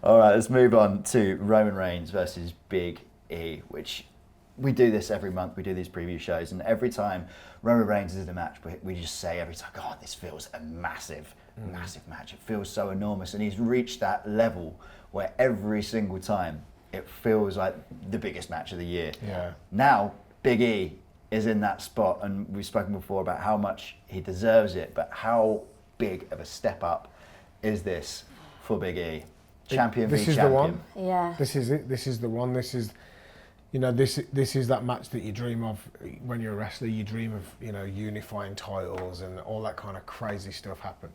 All right, let's move on to Roman Reigns versus Big E, which we do this every month. We do these preview shows, and every time Roman Reigns is in a match, we just say every time, God, this feels a massive match. It feels so enormous, and he's reached that level where every single time it feels like the biggest match of the year. Yeah. Now, Big E is in that spot, and we've spoken before about how much he deserves it, but how big of a step up is this for Big E? Champion v champion. This is the one. Yeah. This is it. This is the one. This is, this is that match that you dream of when you're a wrestler. You dream of, unifying titles and all that kind of crazy stuff happen.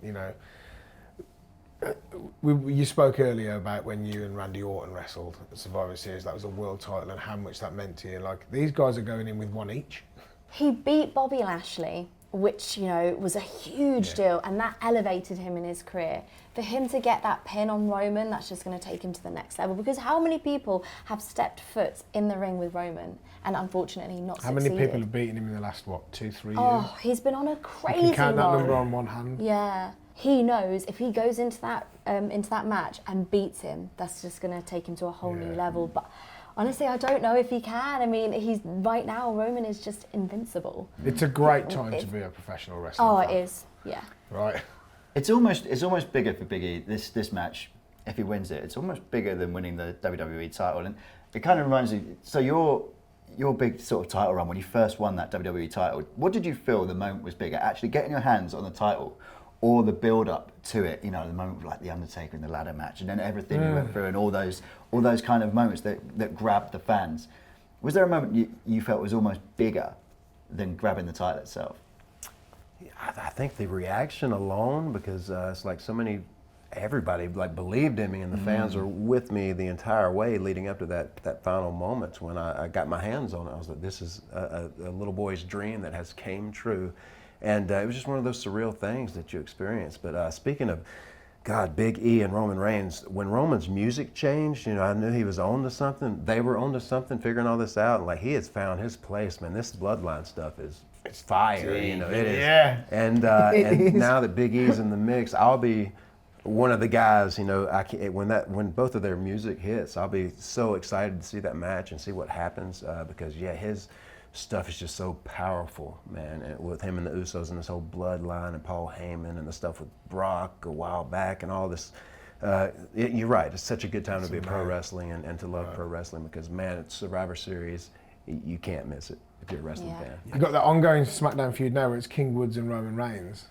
You spoke earlier about when you and Randy Orton wrestled at Survivor Series. That was a world title and how much that meant to you. Like, these guys are going in with one each. He beat Bobby Lashley, which, was a huge deal, and that elevated him in his career. For him to get that pin on Roman, that's just going to take him to the next level, because how many people have stepped foot in the ring with Roman and unfortunately not How succeeded? many people have beaten him in the last, 2-3 years? Oh, he's been on a crazy You can count that run. number on one hand. Yeah. He knows if he goes into that match and beats him, that's just going to take him to a whole new level. But honestly, I don't know if he can. I mean, right now, Roman is just invincible. It's a great time to be a professional wrestler. Oh, it is. Yeah. Right. It's almost bigger for Big E, this match, if he wins it. It's almost bigger than winning the WWE title. And it kind of reminds me, so your big sort of title run, when you first won that WWE title, what did you feel the moment was bigger? Actually getting your hands on the title, or the build-up to it, the moment of like The Undertaker in the ladder match, and then everything you went through, and all those kind of moments that grabbed the fans. Was there a moment you felt was almost bigger than grabbing the title itself? I think the reaction alone, because it's like everybody believed in me, and the fans were with me the entire way leading up to that final moment when I got my hands on it. I was like, this is a little boy's dream that has came true. And it was just one of those surreal things that you experience. But speaking of, God, Big E and Roman Reigns, when Roman's music changed, I knew he was on to something. They were on to something, figuring all this out. And like, he has found his place, man. This Bloodline stuff it's fire, it is. Yeah. And now that Big E's in the mix, I'll be one of the guys, when both of their music hits, I'll be so excited to see that match and see what happens, because his stuff is just so powerful, man. And with him and the Usos and this whole Bloodline and Paul Heyman and the stuff with Brock a while back and all this. You're right. It's such a good time to be a pro wrestling and to love pro wrestling, because, man, it's Survivor Series. You can't miss it if you're a wrestling fan. You've got the ongoing SmackDown feud now where it's King Woods and Roman Reigns.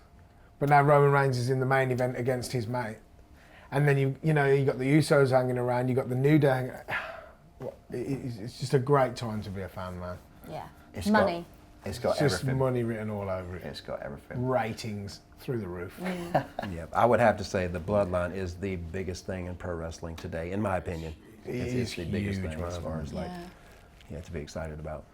But now Roman Reigns is in the main event against his mate. And then you got the Usos hanging around, you got the New Day. It's just a great time to be a fan, man. Yeah. It's Money. It's got Just everything. money written all over it. It's got everything. Ratings through the roof. Yeah, I would have to say the Bloodline is the biggest thing in pro wrestling today, in my opinion. It's the biggest huge, thing as man. far as to be excited about.